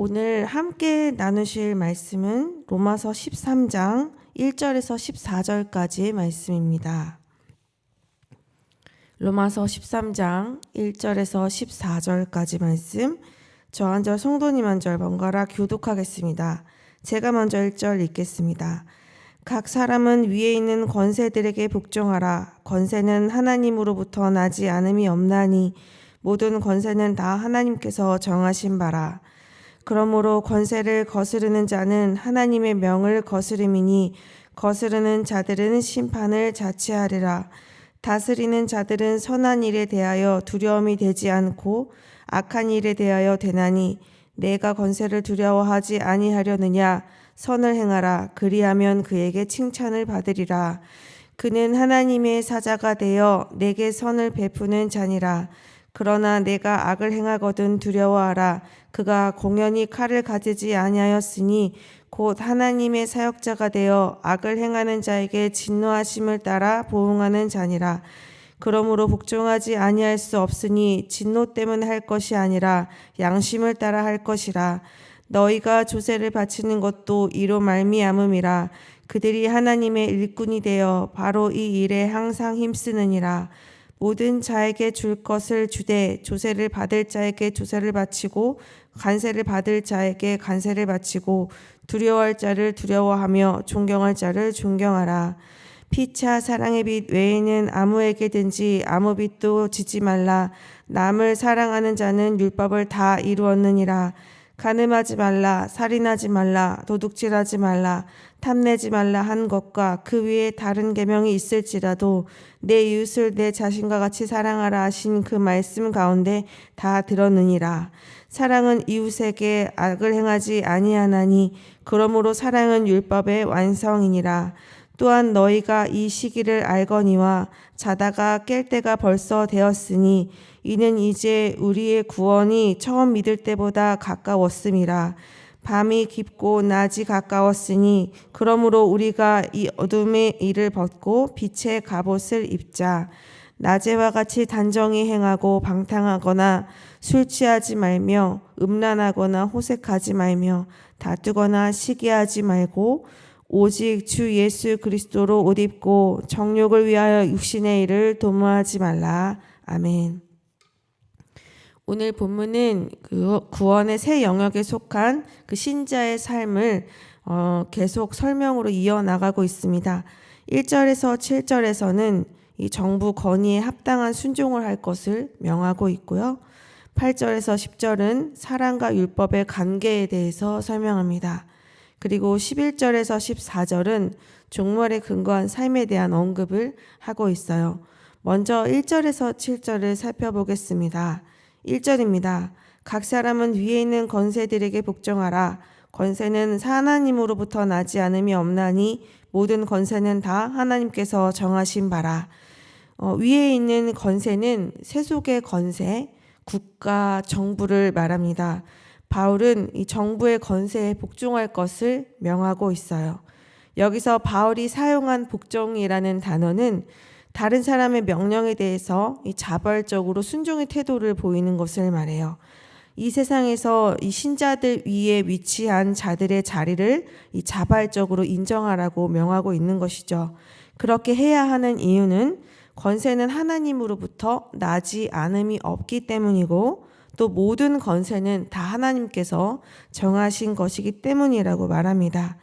오늘 함께 나누실 말씀은 로마서 13장 1절에서 14절까지의 말씀입니다. 로마서 13장 1절에서 14절까지 말씀, 저 한 절 성도님 한 절 번갈아 교독하겠습니다. 제가 먼저 1절 읽겠습니다. 각 사람은 위에 있는 권세들에게 복종하라. 권세는 하나님으로부터 나지 않음이 없나니 모든 권세는 다 하나님께서 정하신 바라. 그러므로 권세를 거스르는 자는 하나님의 명을 거스름이니 거스르는 자들은 심판을 자취하리라. 다스리는 자들은 선한 일에 대하여 두려움이 되지 않고 악한 일에 대하여 되나니 내가 권세를 두려워하지 아니하려느냐. 선을 행하라. 그리하면 그에게 칭찬을 받으리라. 그는 하나님의 사자가 되어 내게 선을 베푸는 자니라. 그러나 내가 악을 행하거든 두려워하라. 그가 공연히 칼을 가지지 아니하였으니 곧 하나님의 사역자가 되어 악을 행하는 자에게 진노하심을 따라 보응하는 자니라. 그러므로 복종하지 아니할 수 없으니 진노 때문에 할 것이 아니라 양심을 따라 할 것이라. 너희가 조세를 바치는 것도 이로 말미암음이라. 그들이 하나님의 일꾼이 되어 바로 이 일에 항상 힘쓰느니라. 모든 자에게 줄 것을 주되 조세를 받을 자에게 조세를 바치고 관세를 받을 자에게 관세를 바치고 두려워할 자를 두려워하며 존경할 자를 존경하라. 피차 사랑의 빚 외에는 아무에게든지 아무 빚도 지지 말라. 남을 사랑하는 자는 율법을 다 이루었느니라. 간음하지 말라, 살인하지 말라, 도둑질하지 말라, 탐내지 말라 한 것과 그 위에 다른 계명이 있을지라도 내 이웃을 내 자신과 같이 사랑하라 하신 그 말씀 가운데 다 들었느니라. 사랑은 이웃에게 악을 행하지 아니하나니 그러므로 사랑은 율법의 완성이니라. 또한 너희가 이 시기를 알거니와 자다가 깰 때가 벌써 되었으니 이는 이제 우리의 구원이 처음 믿을 때보다 가까웠음이라. 밤이 깊고 낮이 가까웠으니 그러므로 우리가 이 어둠의 일을 벗고 빛의 갑옷을 입자. 낮에와 같이 단정히 행하고 방탕하거나 술 취하지 말며 음란하거나 호색하지 말며 다투거나 시기하지 말고 오직 주 예수 그리스도로 옷 입고 정욕을 위하여 육신의 일을 도모하지 말라. 아멘. 오늘 본문은 그 구원의 새 영역에 속한 그 신자의 삶을 계속 설명으로 이어나가고 있습니다. 1절에서 7절에서는 이 정부 건의에 합당한 순종을 할 것을 명하고 있고요. 8절에서 10절은 사랑과 율법의 관계에 대해서 설명합니다. 그리고 11절에서 14절은 종말에 근거한 삶에 대한 언급을 하고 있어요. 먼저 1절에서 7절을 살펴보겠습니다. 1절입니다. 각 사람은 위에 있는 권세들에게 복종하라. 권세는 하나님으로부터 나지 않음이 없나니 모든 권세는 다 하나님께서 정하신 바라. 위에 있는 권세는 세속의 권세, 국가, 정부를 말합니다. 바울은 이 정부의 권세에 복종할 것을 명하고 있어요. 여기서 바울이 사용한 복종이라는 단어는 다른 사람의 명령에 대해서 이 자발적으로 순종의 태도를 보이는 것을 말해요. 이 세상에서 이 신자들 위에 위치한 자들의 자리를 이 자발적으로 인정하라고 명하고 있는 것이죠. 그렇게 해야 하는 이유는 권세는 하나님으로부터 나지 않음이 없기 때문이고 또 모든 권세는 다 하나님께서 정하신 것이기 때문이라고 말합니다.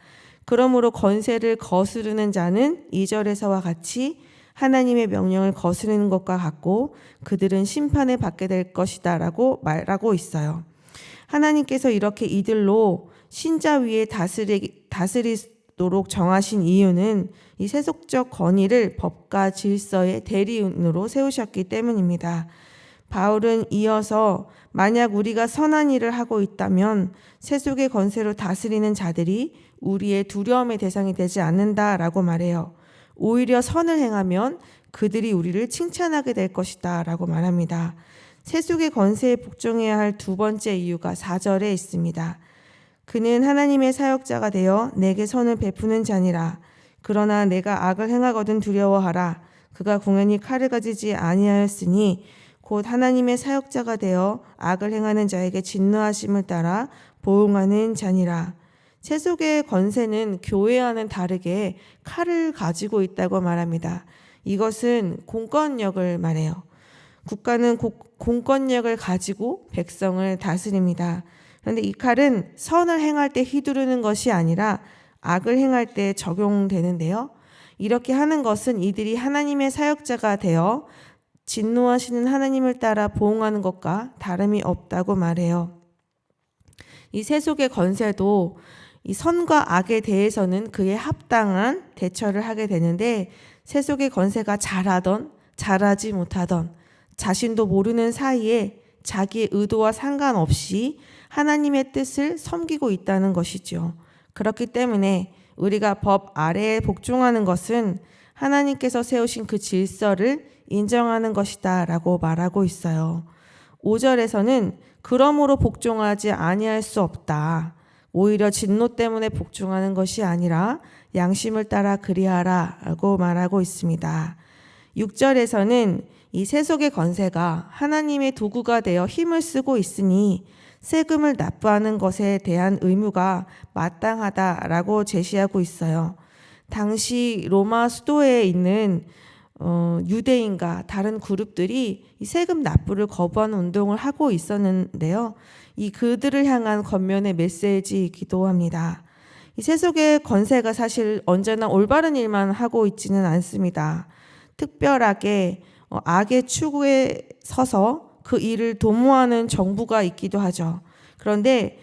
그러므로 권세를 거스르는 자는 2절에서와 같이 하나님의 명령을 거스르는 것과 같고 그들은 심판을 받게 될 것이다 라고 말하고 있어요. 하나님께서 이렇게 이들로 신자 위에 다스리도록 정하신 이유는 이 세속적 권위를 법과 질서의 대리인으로 세우셨기 때문입니다. 바울은 이어서 만약 우리가 선한 일을 하고 있다면 세속의 권세로 다스리는 자들이 우리의 두려움의 대상이 되지 않는다라고 말해요. 오히려 선을 행하면 그들이 우리를 칭찬하게 될 것이다 라고 말합니다. 세속의 권세에 복종해야 할 두 번째 이유가 4절에 있습니다. 그는 하나님의 사역자가 되어 내게 선을 베푸는 자니라. 그러나 내가 악을 행하거든 두려워하라. 그가 공연히 칼을 가지지 아니하였으니 곧 하나님의 사역자가 되어 악을 행하는 자에게 진노하심을 따라 보응하는 자니라. 세속의 권세는 교회와는 다르게 칼을 가지고 있다고 말합니다. 이것은 공권력을 말해요. 국가는 공권력을 가지고 백성을 다스립니다. 그런데 이 칼은 선을 행할 때 휘두르는 것이 아니라 악을 행할 때 적용되는데요. 이렇게 하는 것은 이들이 하나님의 사역자가 되어 진노하시는 하나님을 따라 보응하는 것과 다름이 없다고 말해요. 이 세속의 권세도 이 선과 악에 대해서는 그에 합당한 대처를 하게 되는데, 세속의 권세가 잘하던 잘하지 못하던 자신도 모르는 사이에 자기의 의도와 상관없이 하나님의 뜻을 섬기고 있다는 것이죠. 그렇기 때문에 우리가 법 아래에 복종하는 것은 하나님께서 세우신 그 질서를 인정하는 것이다 라고 말하고 있어요. 5절에서는 그러므로 복종하지 아니할 수 없다. 오히려 진노 때문에 복종하는 것이 아니라 양심을 따라 그리하라 라고 말하고 있습니다. 6절에서는 이 세속의 권세가 하나님의 도구가 되어 힘을 쓰고 있으니 세금을 납부하는 것에 대한 의무가 마땅하다라고 제시하고 있어요. 당시 로마 수도에 있는 유대인과 다른 그룹들이 이 세금 납부를 거부하는 운동을 하고 있었는데요. 이 그들을 향한 권면의 메시지이기도 합니다. 이 세속의 권세가 사실 언제나 올바른 일만 하고 있지는 않습니다. 특별하게 악의 추구에 서서 그 일을 도모하는 정부가 있기도 하죠. 그런데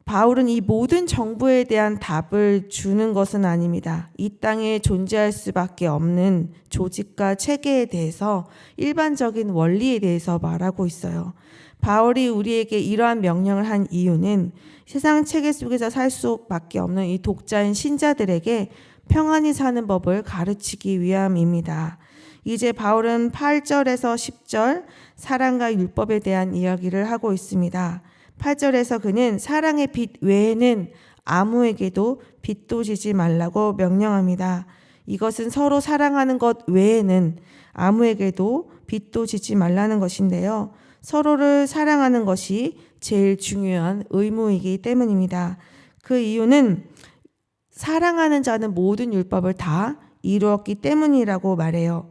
바울은 이 모든 정부에 대한 답을 주는 것은 아닙니다. 이 땅에 존재할 수밖에 없는 조직과 체계에 대해서, 일반적인 원리에 대해서 말하고 있어요. 바울이 우리에게 이러한 명령을 한 이유는 세상 체계 속에서 살 수밖에 없는 이 독자인 신자들에게 평안히 사는 법을 가르치기 위함입니다. 이제 바울은 8절에서 10절 사랑과 율법에 대한 이야기를 하고 있습니다. 8절에서 그는 사랑의 빚 외에는 아무에게도 빚도 지지 말라고 명령합니다. 이것은 서로 사랑하는 것 외에는 아무에게도 빚도 지지 말라는 것인데요. 서로를 사랑하는 것이 제일 중요한 의무이기 때문입니다. 그 이유는 사랑하는 자는 모든 율법을 다 이루었기 때문이라고 말해요.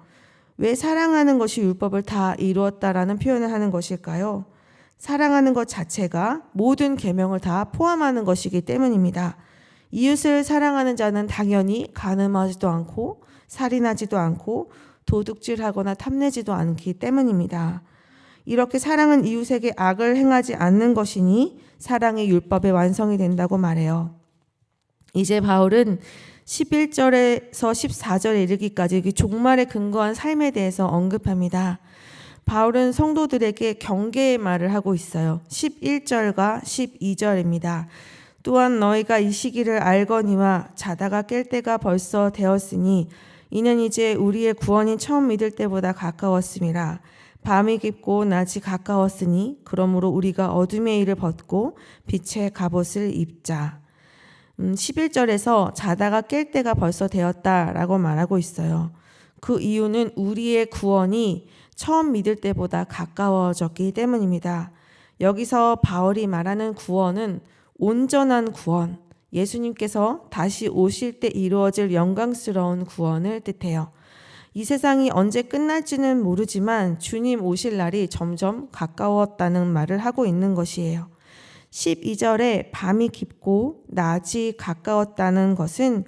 왜 사랑하는 것이 율법을 다 이루었다라는 표현을 하는 것일까요? 사랑하는 것 자체가 모든 계명을 다 포함하는 것이기 때문입니다. 이웃을 사랑하는 자는 당연히 간음하지도 않고 살인하지도 않고 도둑질하거나 탐내지도 않기 때문입니다. 이렇게 사랑은 이웃에게 악을 행하지 않는 것이니 사랑의 율법의 완성이 된다고 말해요. 이제 바울은 11절에서 14절에 이르기까지 종말에 근거한 삶에 대해서 언급합니다. 바울은 성도들에게 경계의 말을 하고 있어요. 11절과 12절입니다. 또한 너희가 이 시기를 알거니와 자다가 깰 때가 벌써 되었으니 이는 이제 우리의 구원이 처음 믿을 때보다 가까웠음이라. 밤이 깊고 낮이 가까웠으니 그러므로 우리가 어둠의 일을 벗고 빛의 갑옷을 입자. 11절에서 자다가 깰 때가 벌써 되었다라고 말하고 있어요. 그 이유는 우리의 구원이 처음 믿을 때보다 가까워졌기 때문입니다. 여기서 바울이 말하는 구원은 온전한 구원, 예수님께서 다시 오실 때 이루어질 영광스러운 구원을 뜻해요. 이 세상이 언제 끝날지는 모르지만 주님 오실 날이 점점 가까웠다는 말을 하고 있는 것이에요. 12절에 밤이 깊고 낮이 가까웠다는 것은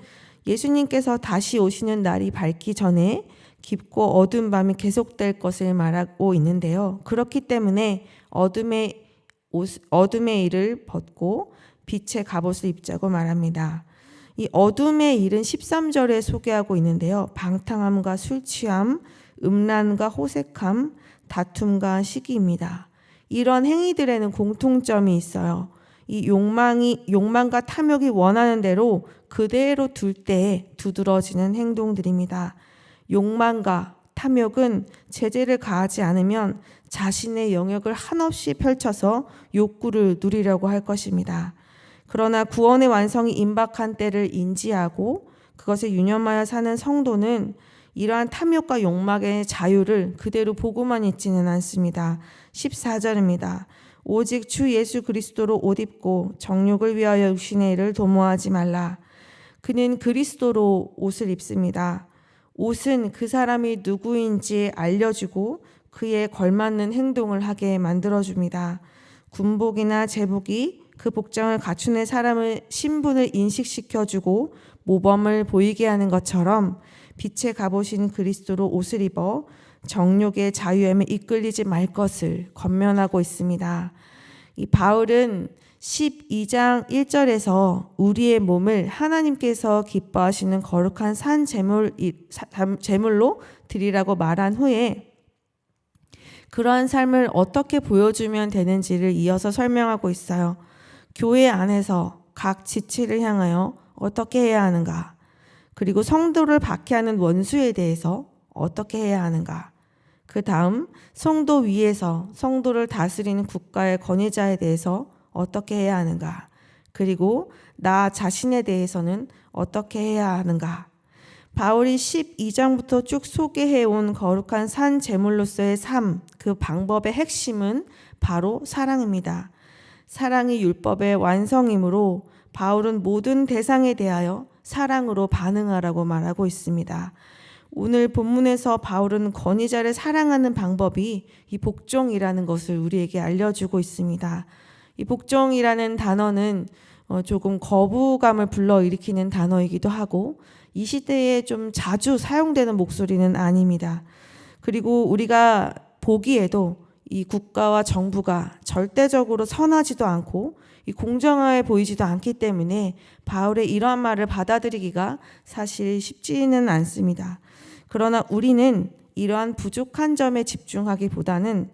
예수님께서 다시 오시는 날이 밝기 전에 깊고 어두운 밤이 계속될 것을 말하고 있는데요. 그렇기 때문에 어둠의 일을 벗고 빛의 갑옷을 입자고 말합니다. 이 어둠의 일은 13절에 소개하고 있는데요. 방탕함과 술취함, 음란과 호색함, 다툼과 시기입니다. 이런 행위들에는 공통점이 있어요. 이 욕망과 탐욕이 원하는 대로 그대로 둘 때 두드러지는 행동들입니다. 욕망과 탐욕은 제재를 가하지 않으면 자신의 영역을 한없이 펼쳐서 욕구를 누리려고 할 것입니다. 그러나 구원의 완성이 임박한 때를 인지하고 그것에 유념하여 사는 성도는 이러한 탐욕과 욕망의 자유를 그대로 보고만 있지는 않습니다. 14절입니다. 오직 주 예수 그리스도로 옷 입고 정욕을 위하여 육신의 일을 도모하지 말라. 그는 그리스도로 옷을 입습니다. 옷은 그 사람이 누구인지 알려주고 그에 걸맞는 행동을 하게 만들어줍니다. 군복이나 제복이 그 복장을 갖추는 사람의 신분을 인식시켜주고 모범을 보이게 하는 것처럼 빛의 갑옷인 그리스도로 옷을 입어 정욕의 자유함에 이끌리지 말 것을 권면하고 있습니다. 이 바울은 12장 1절에서 우리의 몸을 하나님께서 기뻐하시는 거룩한 산 제물로 드리라고 말한 후에 그러한 삶을 어떻게 보여주면 되는지를 이어서 설명하고 있어요. 교회 안에서 각 지체를 향하여 어떻게 해야 하는가, 그리고 성도를 박해하는 원수에 대해서 어떻게 해야 하는가, 그 다음 성도 위에서 성도를 다스리는 국가의 권위자에 대해서 어떻게 해야 하는가, 그리고 나 자신에 대해서는 어떻게 해야 하는가. 바울이 12장부터 쭉 소개해온 거룩한 산 제물로서의 삶, 그 방법의 핵심은 바로 사랑입니다. 사랑이 율법의 완성이므로 바울은 모든 대상에 대하여 사랑으로 반응하라고 말하고 있습니다. 오늘 본문에서 바울은 권위자를 사랑하는 방법이 이 복종이라는 것을 우리에게 알려주고 있습니다. 이 복종이라는 단어는 조금 거부감을 불러일으키는 단어이기도 하고 이 시대에 좀 자주 사용되는 목소리는 아닙니다. 그리고 우리가 보기에도 이 국가와 정부가 절대적으로 선하지도 않고 이 공정하게 보이지도 않기 때문에 바울의 이러한 말을 받아들이기가 사실 쉽지는 않습니다. 그러나 우리는 이러한 부족한 점에 집중하기보다는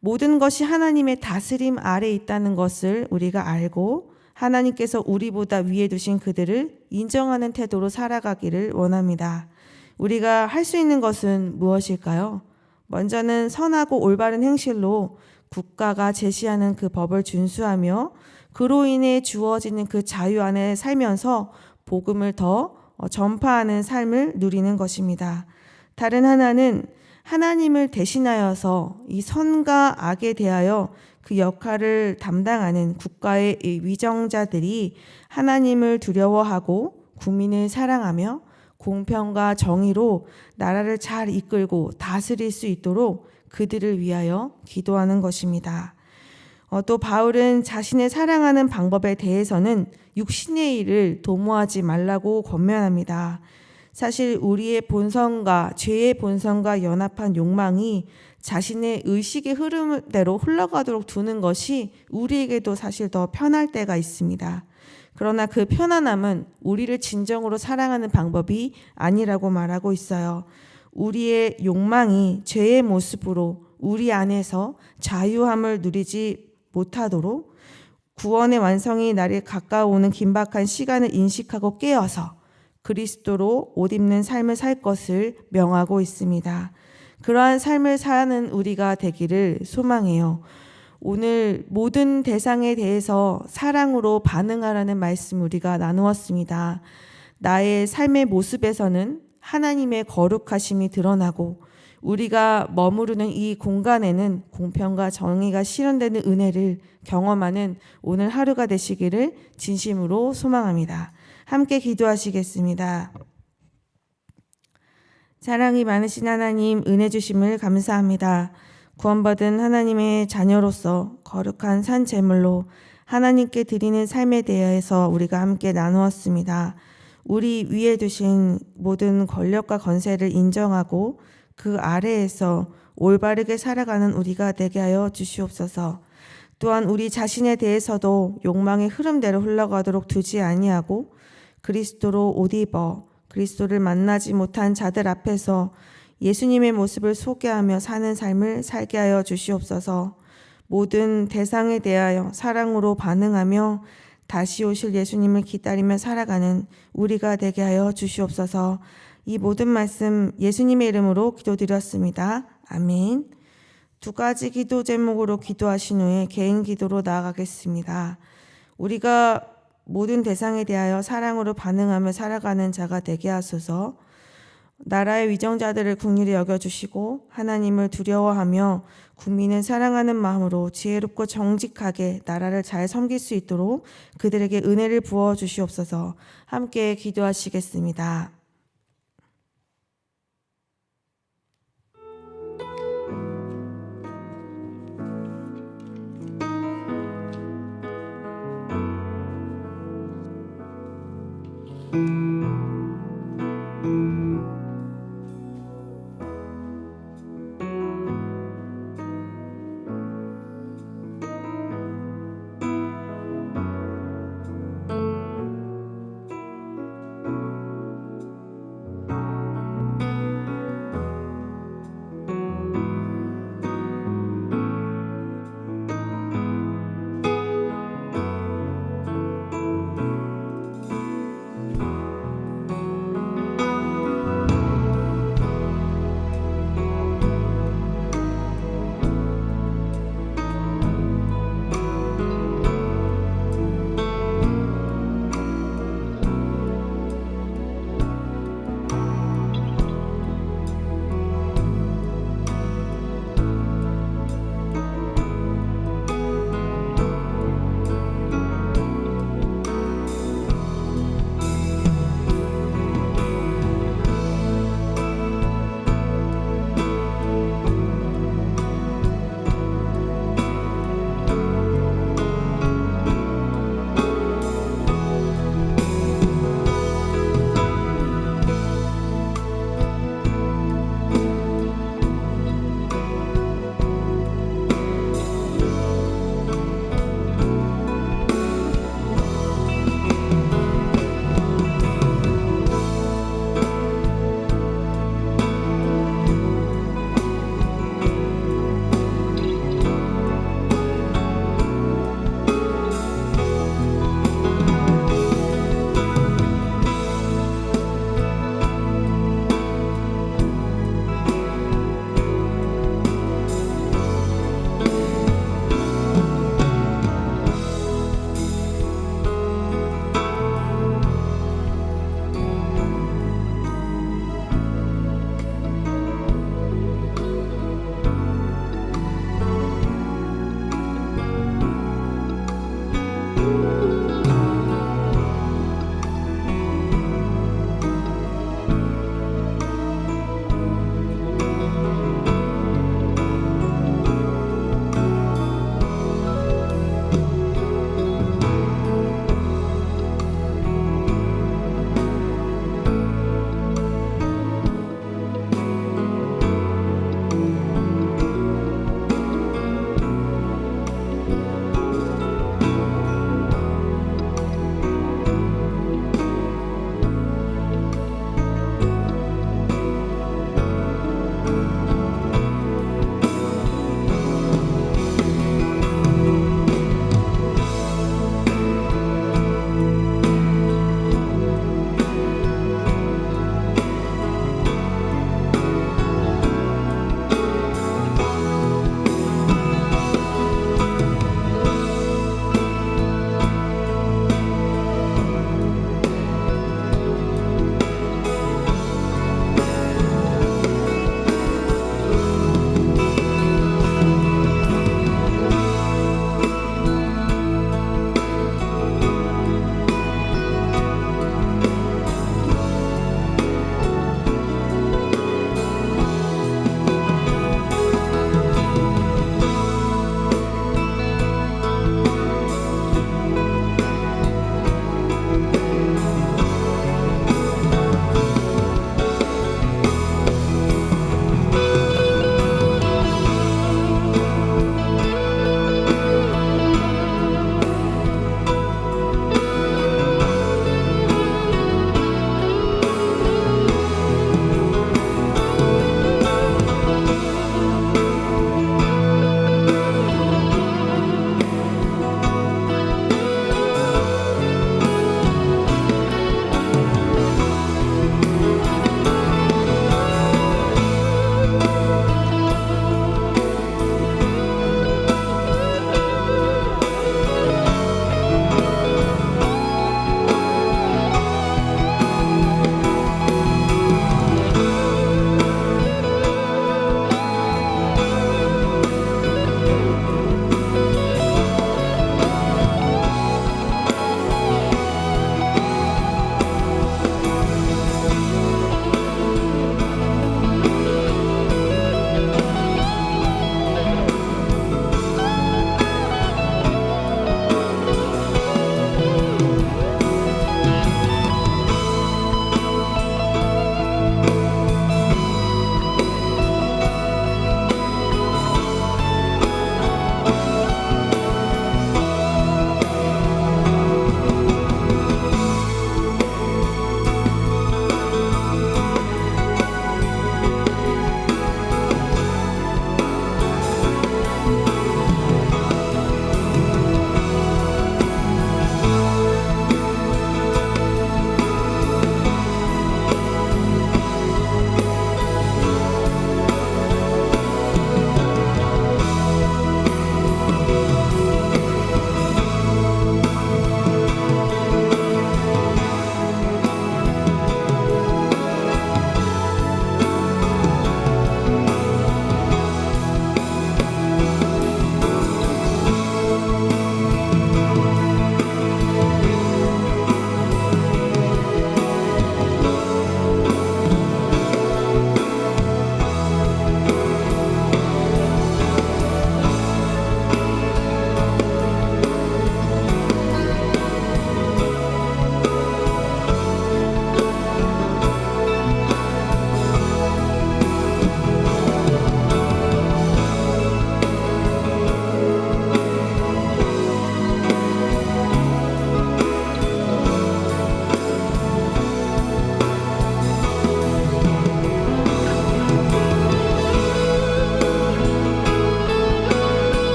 모든 것이 하나님의 다스림 아래 있다는 것을 우리가 알고 하나님께서 우리보다 위에 두신 그들을 인정하는 태도로 살아가기를 원합니다. 우리가 할 수 있는 것은 무엇일까요? 먼저는 선하고 올바른 행실로 국가가 제시하는 그 법을 준수하며 그로 인해 주어지는 그 자유 안에 살면서 복음을 더 전파하는 삶을 누리는 것입니다. 다른 하나는 하나님을 대신하여서 이 선과 악에 대하여 그 역할을 담당하는 국가의 위정자들이 하나님을 두려워하고 국민을 사랑하며 공평과 정의로 나라를 잘 이끌고 다스릴 수 있도록 그들을 위하여 기도하는 것입니다. 또 바울은 자신을 사랑하는 방법에 대해서는 육신의 일을 도모하지 말라고 권면합니다. 사실 우리의 본성과 죄의 본성과 연합한 욕망이 자신의 의식의 흐름대로 흘러가도록 두는 것이 우리에게도 사실 더 편할 때가 있습니다. 그러나 그 편안함은 우리를 진정으로 사랑하는 방법이 아니라고 말하고 있어요. 우리의 욕망이 죄의 모습으로 우리 안에서 자유함을 누리지 못하도록 구원의 완성이 나를 가까워오는 긴박한 시간을 인식하고 깨어서 그리스도로 옷 입는 삶을 살 것을 명하고 있습니다. 그러한 삶을 사는 우리가 되기를 소망해요. 오늘 모든 대상에 대해서 사랑으로 반응하라는 말씀 우리가 나누었습니다. 나의 삶의 모습에서는 하나님의 거룩하심이 드러나고 우리가 머무르는 이 공간에는 공평과 정의가 실현되는 은혜를 경험하는 오늘 하루가 되시기를 진심으로 소망합니다. 함께 기도하시겠습니다. 사랑이 많으신 하나님, 은혜 주심을 감사합니다. 구원받은 하나님의 자녀로서 거룩한 산 제물로 하나님께 드리는 삶에 대해서 우리가 함께 나누었습니다. 우리 위에 두신 모든 권력과 권세를 인정하고 그 아래에서 올바르게 살아가는 우리가 되게 하여 주시옵소서. 또한 우리 자신에 대해서도 욕망의 흐름대로 흘러가도록 두지 아니하고 그리스도로 옷 입어 그리스도를 만나지 못한 자들 앞에서 예수님의 모습을 소개하며 사는 삶을 살게 하여 주시옵소서. 모든 대상에 대하여 사랑으로 반응하며 다시 오실 예수님을 기다리며 살아가는 우리가 되게 하여 주시옵소서. 이 모든 말씀 예수님의 이름으로 기도드렸습니다. 아멘. 두 가지 기도 제목으로 기도하신 후에 개인 기도로 나아가겠습니다. 우리가 모든 대상에 대하여 사랑으로 반응하며 살아가는 자가 되게 하소서. 나라의 위정자들을 긍휼히 여겨주시고 하나님을 두려워하며 국민을 사랑하는 마음으로 지혜롭고 정직하게 나라를 잘 섬길 수 있도록 그들에게 은혜를 부어 주시옵소서. 함께 기도하시겠습니다.